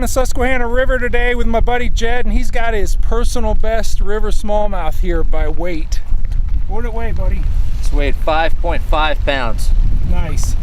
the Susquehanna River today with my buddy Jed, and he's got his personal best river smallmouth here by weight. What'd it weigh, buddy? It's weighed 5.5 pounds. Nice.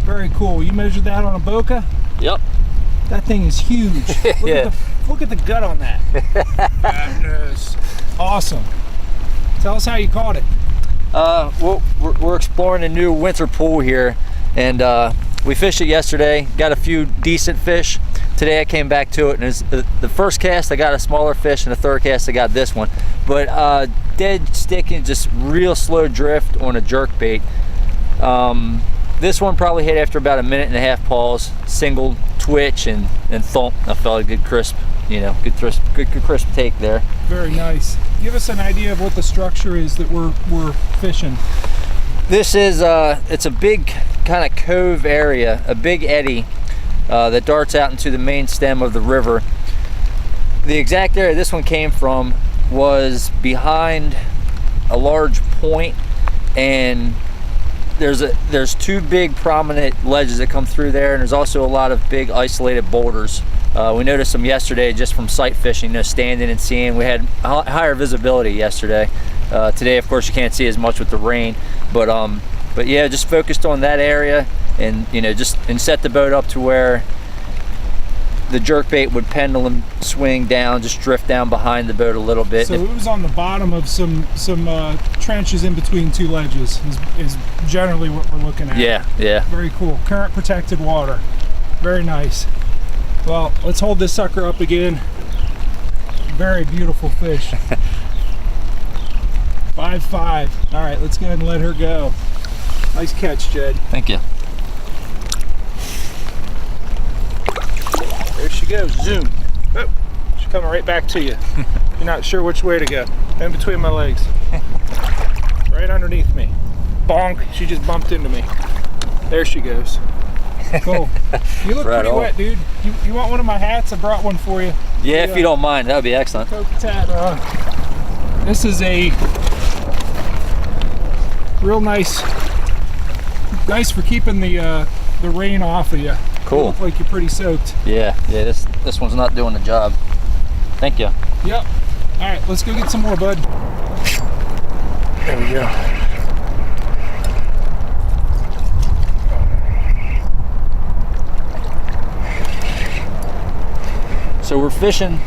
Very cool. You measured that on a Boca? Yep. That thing is huge. Yeah. Look at the gut on that. Goodness. Awesome. Tell us how you caught it. Well, we're exploring a new winter pool here, and we fished it yesterday, got a few decent fish. Today I came back to it, and the first cast I got a smaller fish, and the third cast I got this one. But dead sticking, just real slow drift on a jerkbait. This one probably hit after about 1.5 minute pause, single twitch, and thump. I felt a good crisp, good crisp take there. Very nice. Give us an idea of what the structure is that we're fishing. This is it's a big kind of cove area, a big eddy that darts out into the main stem of the river. The exact area this one came from was behind a large point, and there's two big prominent ledges that come through there, and there's also a lot of big isolated boulders. We noticed them yesterday just from sight fishing, standing and seeing. We had higher visibility yesterday. Today, of course, you can't see as much with the rain, but yeah, just focused on that area, and and set the boat up to where the jerkbait would pendulum swing down, just drift down behind the boat a little bit. So it was on the bottom of some trenches in between two ledges is generally what we're looking at. Yeah. Very cool. Current protected water. Very nice. Well, let's hold this sucker up again. Very beautiful fish. 5.5. All right, let's go ahead and let her go. Nice catch, Jed. Thank you. There she goes. Zoom. Oh, she's coming right back to you. You're not sure which way to go. In between my legs. Right underneath me. Bonk. She just bumped into me. There she goes. Cool. You look right pretty on. wet, dude. You want one of my hats? I brought one for you. Yeah, if you don't mind, that would be excellent. This is a real nice for keeping the rain off of you. Cool. You look like you're pretty soaked. Yeah. This one's not doing the job. Thank you. Yep. All right, let's go get some more, bud. There we go. So we're fishing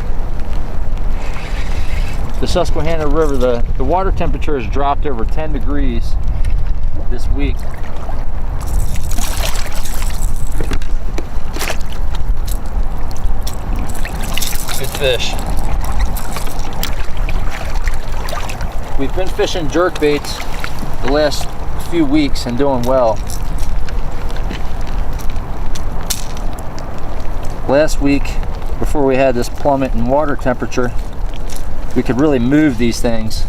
the Susquehanna River. The water temperature has dropped over 10 degrees this week. Good fish. We've been fishing jerkbaits the last few weeks and doing well. Last week, before we had this plummet in water temperature, we could really move these things,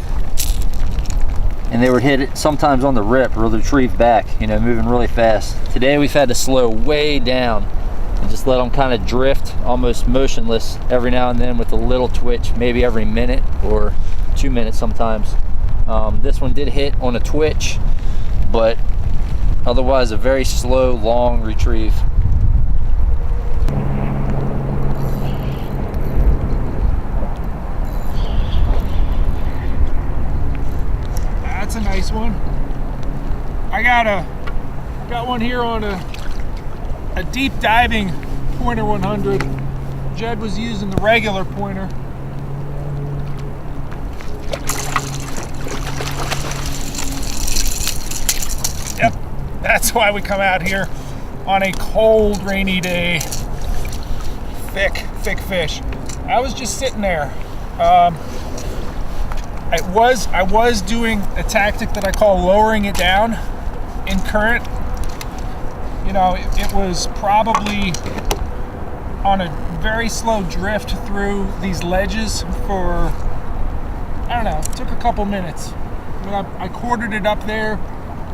and they would hit it sometimes on the rip or retrieve back, moving really fast. Today we've had to slow way down and just let them kind of drift, almost motionless every now and then with a little twitch, maybe every minute or 2 minutes sometimes. This one did hit on a twitch, but otherwise a very slow, long retrieve. That's a nice one. I got one here on a deep diving pointer 100. Jed was using the regular pointer. Yep, that's why we come out here on a cold, rainy day. Thick fish. I was just sitting there. I was doing a tactic that I call lowering it down in current. It was probably on a very slow drift through these ledges for, I don't know, it took a couple minutes. But I quartered it up there,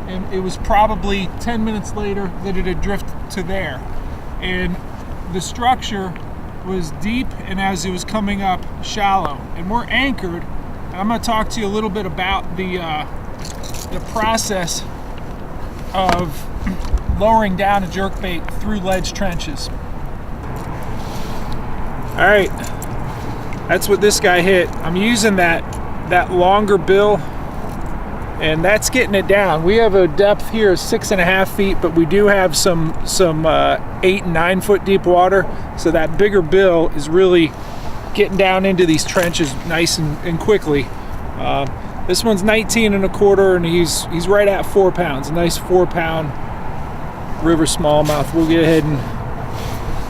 and it was probably 10 minutes later that it had drifted to there. And the structure was deep, and as it was coming up, shallow. And we're anchored. I'm going to talk to you a little bit about the process of lowering down a jerkbait through ledge trenches. All right, that's what this guy hit. I'm using that longer bill, and that's getting it down. We have a depth here of 6.5 feet, but we do have some 8 and 9 foot deep water. So that bigger bill is really getting down into these trenches nice and quickly. This one's 19 1/4, and he's right at 4 pounds. A nice 4-pound river smallmouth. We'll get ahead and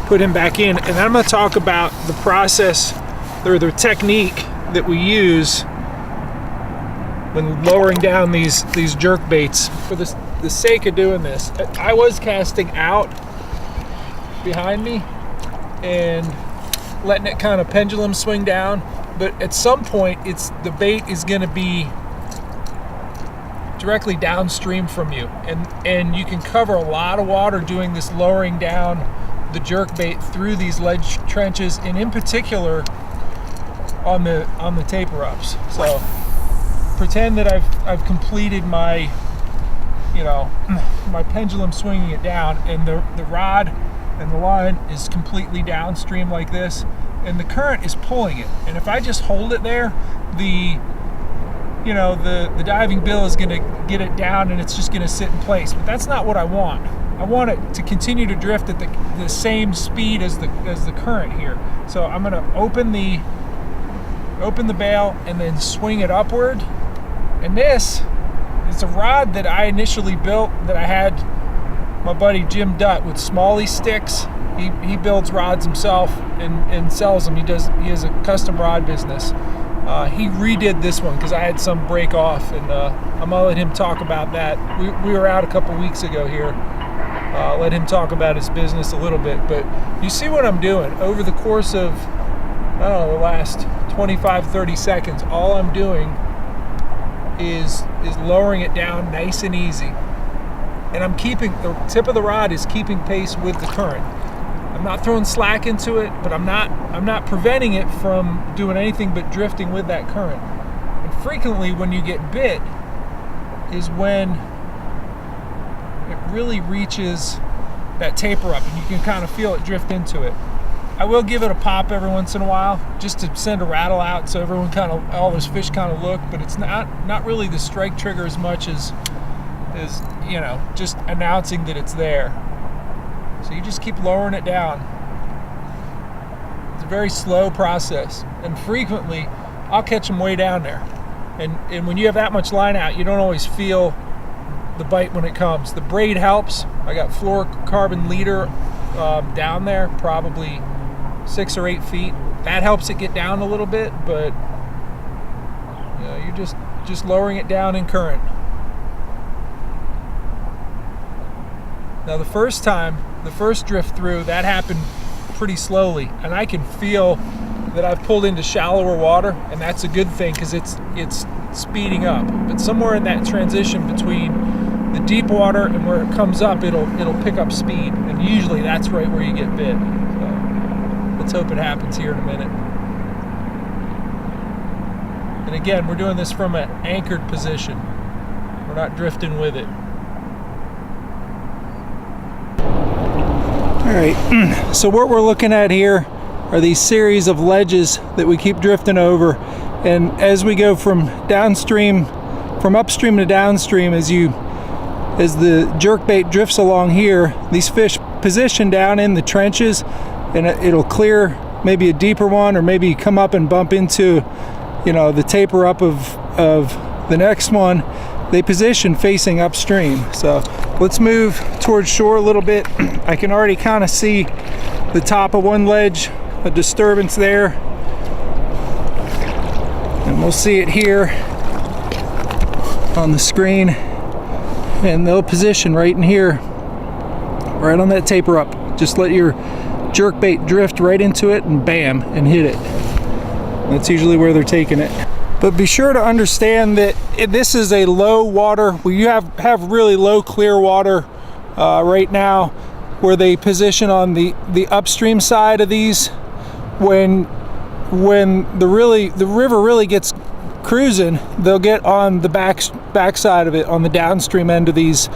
put him back in, and I'm going to talk about the process or the technique that we use when lowering down these jerk baits. For the sake of doing this, I was casting out behind me and letting it kind of pendulum swing down, but at some point the bait is going to be directly downstream from you, and you can cover a lot of water doing this lowering down the jerk bait through these ledge trenches, and in particular on the taper ups. So pretend that I've completed my, you know, my pendulum swinging it down, and the rod and the line is completely downstream like this, and the current is pulling it. And if I just hold it there, the diving bill is going to get it down, and it's just going to sit in place. But that's not what I want. I want it to continue to drift at the same speed as the current here. So I'm going to open the bail and then swing it upward. And this is a rod that I initially built, that I had my buddy Jim Dutt with Smalley Sticks. He builds rods himself and sells them. He has a custom rod business. He redid this one because I had some break off, and I'm gonna let him talk about that. We were out a couple weeks ago here. Let him talk about his business a little bit, but you see what I'm doing over the course of, I don't know, the last 25-30 seconds. All I'm doing is lowering it down nice and easy, and I'm keeping the tip of the rod is keeping pace with the current. I'm not throwing slack into it, but I'm not preventing it from doing anything but drifting with that current. And frequently when you get bit is when it really reaches that taper up, and you can kind of feel it drift into it. I will give it a pop every once in a while just to send a rattle out so everyone all those fish kind of look, but it's not really the strike trigger as much as you know, just announcing that it's there. So you just keep lowering it down. It's a very slow process, and frequently I'll catch them way down there. And when you have that much line out, you don't always feel the bite when it comes. The braid helps. I got fluorocarbon leader down there, probably 6 or 8 feet. That helps it get down a little bit, but you know, you're just lowering it down in current. Now the first drift through, that happened pretty slowly, and I can feel that I've pulled into shallower water, and that's a good thing because it's speeding up. But somewhere in that transition between the deep water and where it comes up, it'll pick up speed, and usually that's right where you get bit. So let's hope it happens here in a minute. And again, we're doing this from an anchored position. We're not drifting with it. All right, so what we're looking at here are these series of ledges that we keep drifting over, and as we go from upstream to downstream, as the jerkbait drifts along here, these fish position down in the trenches, and it'll clear maybe a deeper one, or maybe come up and bump into, you know, the taper up of the next one. They position facing upstream. So let's move towards shore a little bit. I can already kind of see the top of one ledge, a disturbance there, and we'll see it here on the screen, and they'll position right in here, right on that taper up. Just let your jerkbait drift right into it, and bam, and hit it. That's usually where they're taking it. But be sure to understand that this is a low water. We have really low clear water right now, where they position on the upstream side of these. When the river really gets cruising, they'll get on the back side of it, on the downstream end of these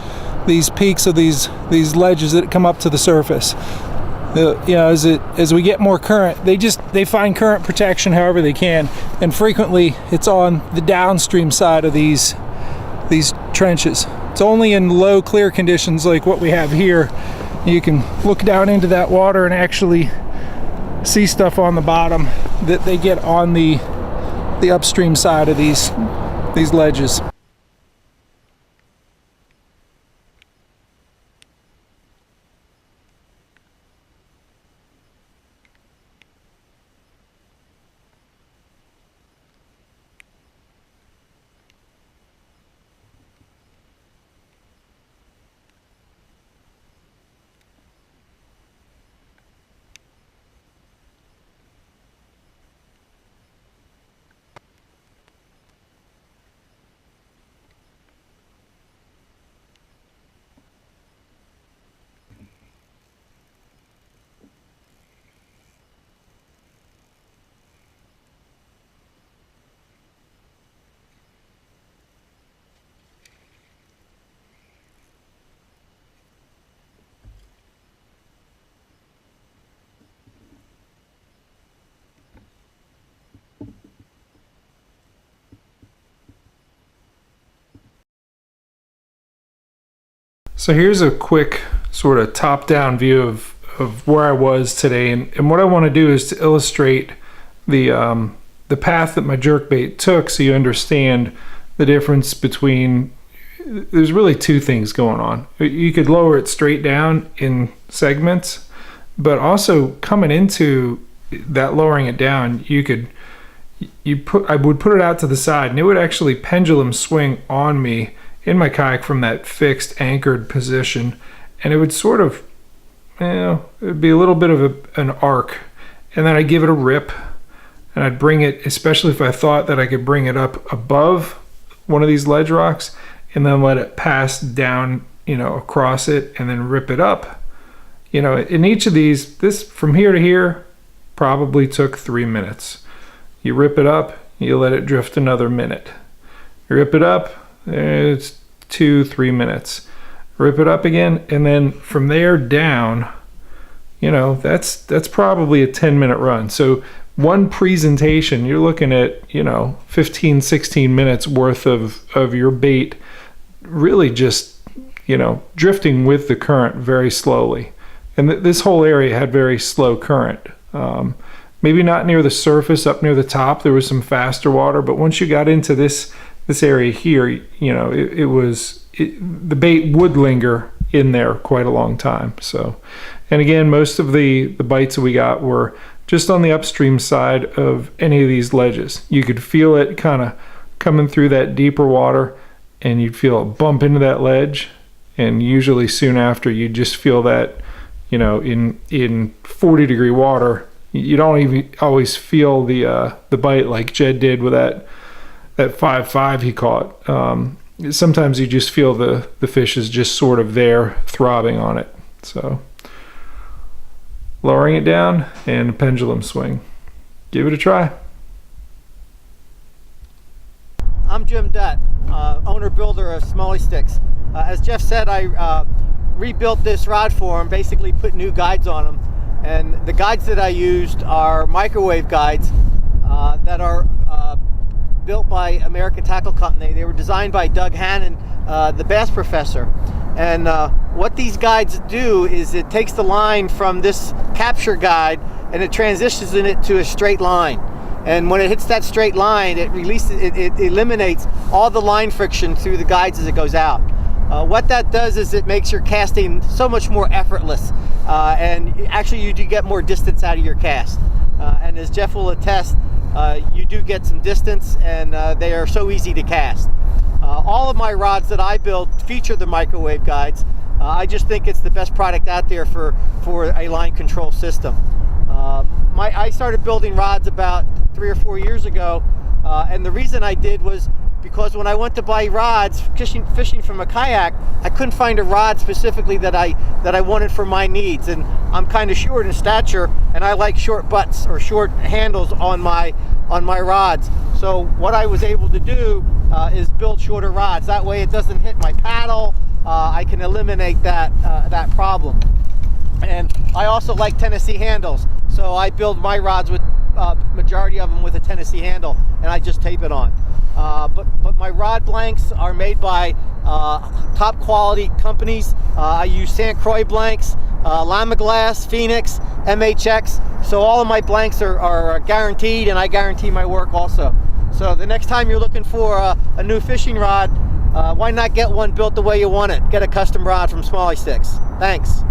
peaks of these ledges that come up to the surface. You know, as we get more current, they find current protection however they can, and frequently it's on the downstream side of these trenches. It's only in low clear conditions like what we have here you can look down into that water and actually see stuff on the bottom that they get on the upstream side of these ledges. So here's a quick sort of top-down view of where I was today, and what I want to do is to illustrate the path that my jerkbait took, so you understand the difference between. There's really two things going on. You could lower it straight down in segments, but also coming into that lowering it down, I would put it out to the side, and it would actually pendulum swing on me in my kayak from that fixed anchored position, and it would sort of, you know, it would be a little bit of an arc, and then I'd give it a rip, and I'd bring it, especially if I thought that I could bring it up above one of these ledge rocks, and then let it pass down, you know, across it, and then rip it up. You know, in each of these, this from here to here probably took 3 minutes. You rip it up, you let it drift another minute. You rip it up, it's 2-3 minutes. Rip it up again, and then from there down, you know, that's probably a 10-minute run. So one presentation, you're looking at, you know, 15-16 minutes worth of your bait really just, you know, drifting with the current very slowly. And this whole area had very slow current. Maybe not near the surface, up near the top there was some faster water, but once you got into this area here, you know, the bait would linger in there quite a long time. So, and again, most of the bites that we got were just on the upstream side of any of these ledges. You could feel it kind of coming through that deeper water, and you'd feel a bump into that ledge, and usually soon after you'd just feel that, you know, in 40-degree water, you don't even always feel the bite like Jed did with that 5.5 he caught. Sometimes you just feel the fish is just sort of there throbbing on it. So lowering it down and a pendulum swing. Give it a try. I'm Jim Dutt, owner builder of Smallie Sticks. As Jeff said, I rebuilt this rod for him, basically put new guides on them. And the guides that I used are microwave guides that are built by American Tackle Company. They were designed by Doug Hannon, the bass professor. And what these guides do is it takes the line from this capture guide and it transitions it to a straight line. And when it hits that straight line, it eliminates all the line friction through the guides as it goes out. What that does is it makes your casting so much more effortless, and actually you do get more distance out of your cast. And as Jeff will attest, you do get some distance, and they are so easy to cast. All of my rods that I build feature the microwave guides. I just think it's the best product out there for a line control system. I started building rods about 3 or 4 years ago, and the reason I did was because when I went to buy rods, fishing from a kayak, I couldn't find a rod specifically that I wanted for my needs. And I'm kind of short in stature, and I like short butts or short handles on my rods. So what I was able to do is build shorter rods. That way it doesn't hit my paddle. I can eliminate that problem. And I also like Tennessee handles, so I build my rods with majority of them with a Tennessee handle, and I just tape it on. But my rod blanks are made by top quality companies. I use St. Croix blanks, Lama Glass, Phoenix, MHX. So all of my blanks are guaranteed, and I guarantee my work also. So the next time you're looking for a new fishing rod, why not get one built the way you want it? Get a custom rod from Smalley Sticks. Thanks.